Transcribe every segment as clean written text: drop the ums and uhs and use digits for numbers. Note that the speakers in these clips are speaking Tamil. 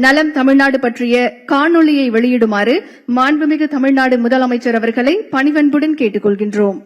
நலம் தமிழ்நாடு பற்றிய காணொளியை வெளியிடுமாறு மாண்புமிகு தமிழ்நாடு முதலமைச்சர் அவர்களை பணிவன்புடன் கேட்டுக் கொள்கின்றோம்.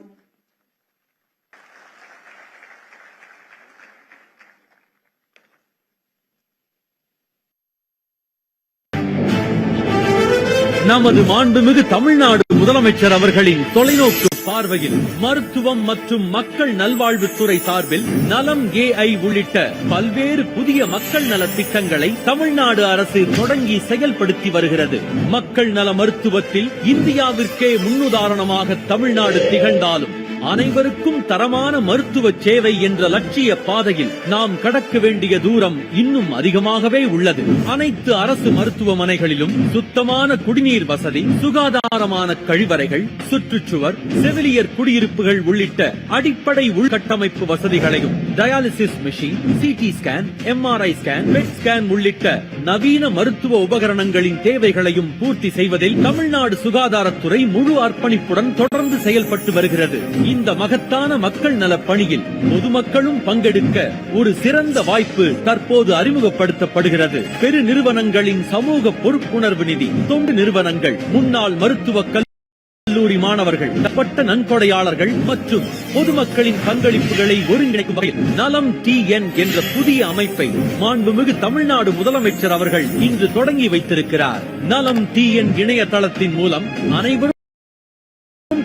நமது மாண்புமிகு தமிழ்நாடு முதலமைச்சர் அவர்களின் தொலைநோக்கு பார்வையில் மருத்துவம் மற்றும் மக்கள் நல்வாழ்வுத்துறை சார்பில் நலம் AI உள்ளிட்ட பல்வேறு புதிய மக்கள் நல திட்டங்களை தமிழ்நாடு அரசு தொடங்கி செயல்படுத்தி வருகிறது. மக்கள் நல மருத்துவத்தில் இந்தியாவிற்கே முன்னுதாரணமாக தமிழ்நாடு திகழ்ந்தாலும் அனைவருக்கும் தரமான மருத்துவ சேவை என்ற லட்சிய பாதையில் நாம் கடக்க வேண்டிய தூரம் இன்னும் அதிகமாகவே உள்ளது. அனைத்து அரசு மருத்துவமனைகளிலும் சுத்தமான குடிநீர் வசதி, சுகாதாரமான கழிவறைகள், சுற்றுச்சுவர், செவிலியர் குடியிருப்புகள் உள்ளிட்ட அடிப்படை உள்கட்டமைப்பு வசதிகளையும், dialysis machine, CT scan, MRI scan, bed scan உள்ளிட்ட நவீன மருத்துவ உபகரணங்களின் தேவைகளையும் பூர்த்தி செய்வதில் தமிழ்நாடு சுகாதாரத்துறை முழு அர்ப்பணிப்புடன் தொடர்ந்து செயல்பட்டு வருகிறது. இந்த மகத்தான மக்கள் நல பணியில் பொதுமக்களும் பங்கெடுக்க ஒரு சிறந்த வாய்ப்பு தற்போது அறிமுகப்படுத்தப்படுகிறது. பெரு நிறுவனங்களின் சமூக பொறுப்புணர்வு நிதி, தொண்டு நிறுவனங்கள், முன்னாள் மருத்துவ கல்லூரி மாணவர்கள், பட்ட நன்கொடையாளர்கள் மற்றும் பொதுமக்களின் பங்களிப்புகளை ஒருங்கிணைக்கும் வகையில் நலம் TN என்ற புதிய அமைப்பை மாண்புமிகு தமிழ்நாடு முதலமைச்சர் அவர்கள் இன்று தொடங்கி வைத்திருக்கிறார். நலம் TN இணையதளத்தின் மூலம் அனைவரும்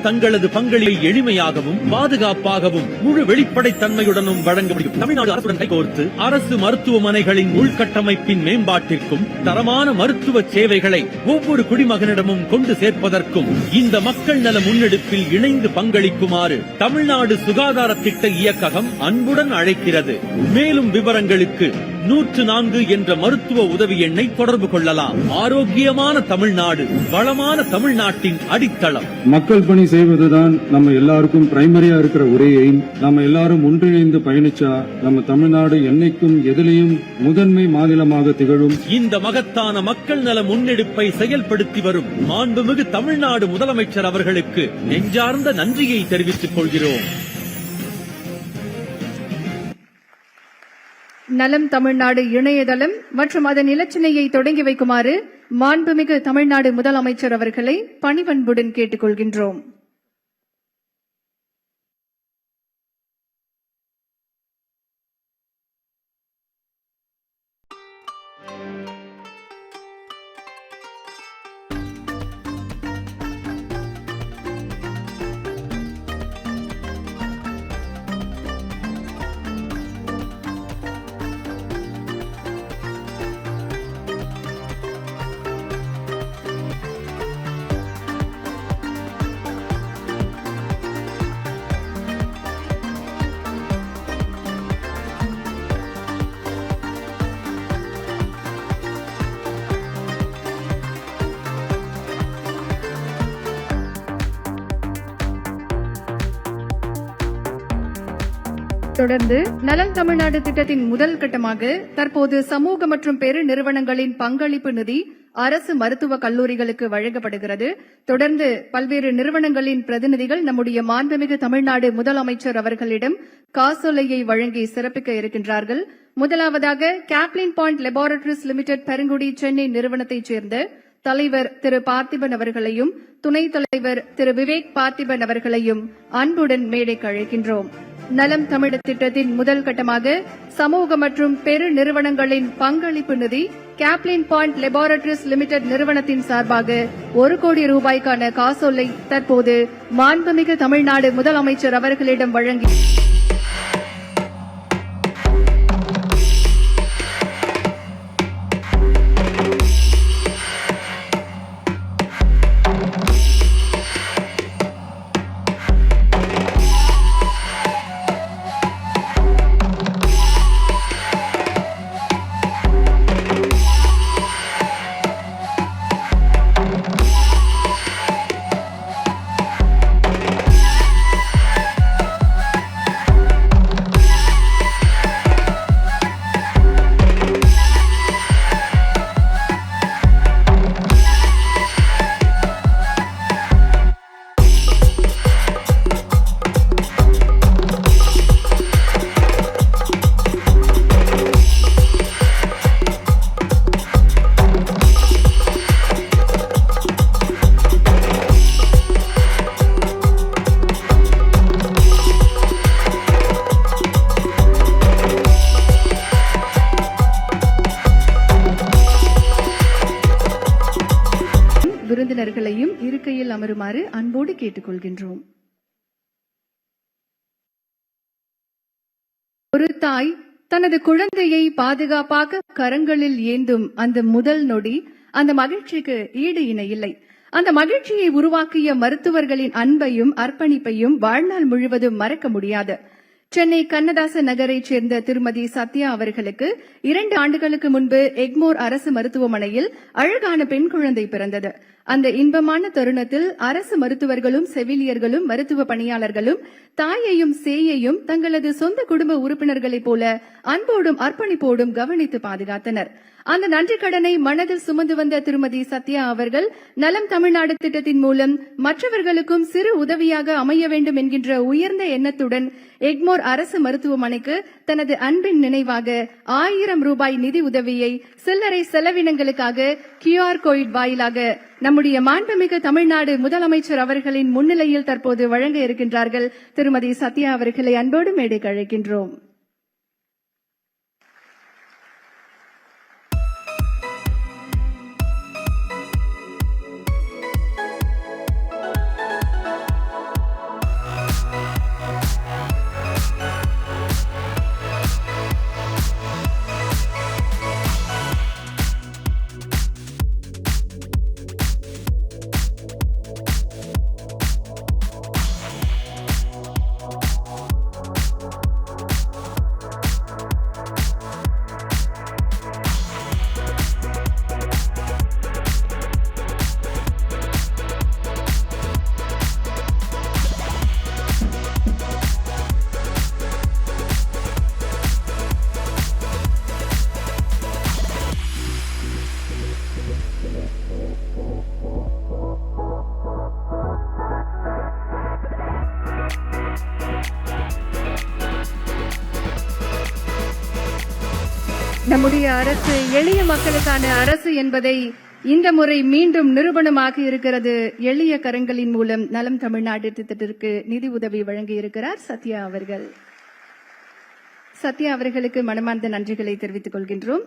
தங்களது பங்களிப்பை எளிமையாகவும் பாதுகாப்பாகவும் முழு வெளிப்படைத்தன்மையுடனும் வழங்க முடியும். தமிழ்நாடு அரசுடன் கைகோர்த்து அரசு மருத்துவமனைகளின் உள்கட்டமைப்பின் மேம்பாட்டிற்கும் தரமான மருத்துவ சேவைகளை ஒவ்வொரு குடிமகனிடமும் கொண்டு சேர்ப்பதற்கும் இந்த மக்கள் நல முன்னெடுப்பில் இணைந்து பங்களிக்குமாறு தமிழ்நாடு சுகாதார திட்ட இயக்ககம் அன்புடன் அழைக்கிறது. மேலும் விவரங்களுக்கு 104 என்ற மருத்துவ உதவி எண்ணை தொடர்பு கொள்ளலாம். ஆரோக்கியமான தமிழ்நாடு, வளமான தமிழ்நாட்டின் அடித்தளம். மக்கள் பணி செய்வதுதான் நம்ம எல்லாருக்கும் பிரைமரியா இருக்கிற ஒரே எய்ம். நம்ம எல்லாரும் ஒன்றிணைந்து பயணிச்சா நம்ம தமிழ்நாடு என்னைக்கும் எதிலையும் முதன்மை மாநிலமாக திகழும். இந்த மகத்தான மக்கள் நல முன்னெடுப்பை செயல்படுத்தி வரும் மாண்புமிகு தமிழ்நாடு முதலமைச்சர் அவர்களுக்கு நெஞ்சார்ந்த நன்றியை தெரிவித்துக் கொள்கிறோம். நலம் தமிழ்நாடு இணையதளம் மற்றும் அதன் இலச்சினையை தொடங்கி வைக்குமாறு மாண்புமிகு தமிழ்நாடு முதலமைச்சர் அவர்களை பணிவன்புடன் கேட்டுக் கொள்கின்றோம். தொடர்ந்து நலம் தமிழ்நாடு திட்டத்தின் முதல் கட்டமாக தற்போது சமூக மற்றும் பெரு நிறுவனங்களின் பங்களிப்பு நிதி அரசு மருத்துவ கல்லூரிகளுக்கு வழங்கப்படுகிறது. தொடர்ந்து பல்வேறு நிறுவனங்களின் பிரதிநிதிகள் நம்முடைய மாண்புமிகு தமிழ்நாடு முதலமைச்சர் அவர்களிடம் காசோலையை வழங்கி சிறப்பிக்க இருக்கின்றார்கள். முதலாவதாக கேப்லின் பாயிண்ட் லெபார்டரிஸ் லிமிடெட் பெருங்குடி சென்னை நிறுவனத்தைச் சேர்ந்த தலைவர் திரு பார்த்திபன் அவர்களையும் துணைத் தலைவர் திரு விவேக் பார்த்திபன் அவர்களையும் அன்புடன் மேடைக்கு அழைக்கின்றோம். நலம் தமிழ் திட்டத்தின் முதல் கட்டமாக சமூக மற்றும் பெரு நிறுவனங்களின் பங்களிப்பு நிதி கேப்லின் பாயிண்ட் லெபார்டரிஸ் லிமிடெட் நிறுவனத்தின் சார்பாக 1 கோடி ரூபாய்க்கான காசோலை தற்போது மாண்புமிகு தமிழ்நாடு முதலமைச்சர் அவர்களிடம் வழங்கி விருந்தினர்களையும் இருக்கையில் அமருமாறு அன்போடு கேட்டுக்கொள்கின்றோம். ஒரு தாய் தனது குழந்தையை பாதுகாப்பாக கரங்களில் ஏந்தும் அந்த முதல் நொடி அந்த மகிழ்ச்சிக்கு ஈடு இணை இல்லை. அந்த மகிழ்ச்சியை உருவாக்கிய மருத்துவர்களின் அன்பையும் அர்ப்பணிப்பையும் வாழ்நாள் முழுவதும் மறக்க முடியாது. சென்னை கண்ணதாச நகரைச் சேர்ந்த திருமதி சத்யா அவர்களுக்கு 2 ஆண்டுகளுக்கு முன்பு எக்மோர் அரசு மருத்துவமனையில் அழகான பெண் குழந்தை பிறந்தது. அந்த இன்பமான தருணத்தில் அரசு மருத்துவர்களும் செவிலியர்களும் மருத்துவ பணியாளர்களும் தாயையும் சேயையும் தங்களது சொந்த குடும்ப உறுப்பினர்களைப் போல அன்போடும் அர்ப்பணிப்போடும் கவனித்து பாதுகாத்தனர். அந்த நன்றி கடனை மனதில் சுமந்து வந்த திருமதி சத்யா அவர்கள் நலம் தமிழ்நாடு திட்டத்தின் மூலம் மற்றவர்களுக்கும் சிறு உதவியாக அமைய வேண்டும் என்கின்ற உயர்ந்த எண்ணத்துடன் எக்மோர் அரசு மருத்துவமனைக்கு தனது அன்பின் நினைவாக 1000 ரூபாய் நிதி உதவியை சில்லறை செலவினங்களுக்காக QR கோட் வாயிலாக நம்முடைய மாண்புமிகு தமிழ்நாடு முதலமைச்சர் அவர்களின் முன்னிலையில் தற்போது வழங்க இருக்கின்றார்கள். திருமதி சத்யா அவர்களை அன்போடு மேடைக்கு அழைக்கின்றோம். நம்முடைய அரசு எளிய மக்களுக்கான அரசு என்பதை இந்த முறை மீண்டும் நிரூபணமாக இருக்கிறது. எளிய கரங்களின் மூலம் நலம் தமிழ்நாடு திட்டத்திற்கு நிதி உதவி வழங்கியிருக்கிறார் சத்யா அவர்கள். சத்யா அவர்களுக்கு மனமார்ந்த நன்றிகளை தெரிவித்துக் கொள்கின்றோம்.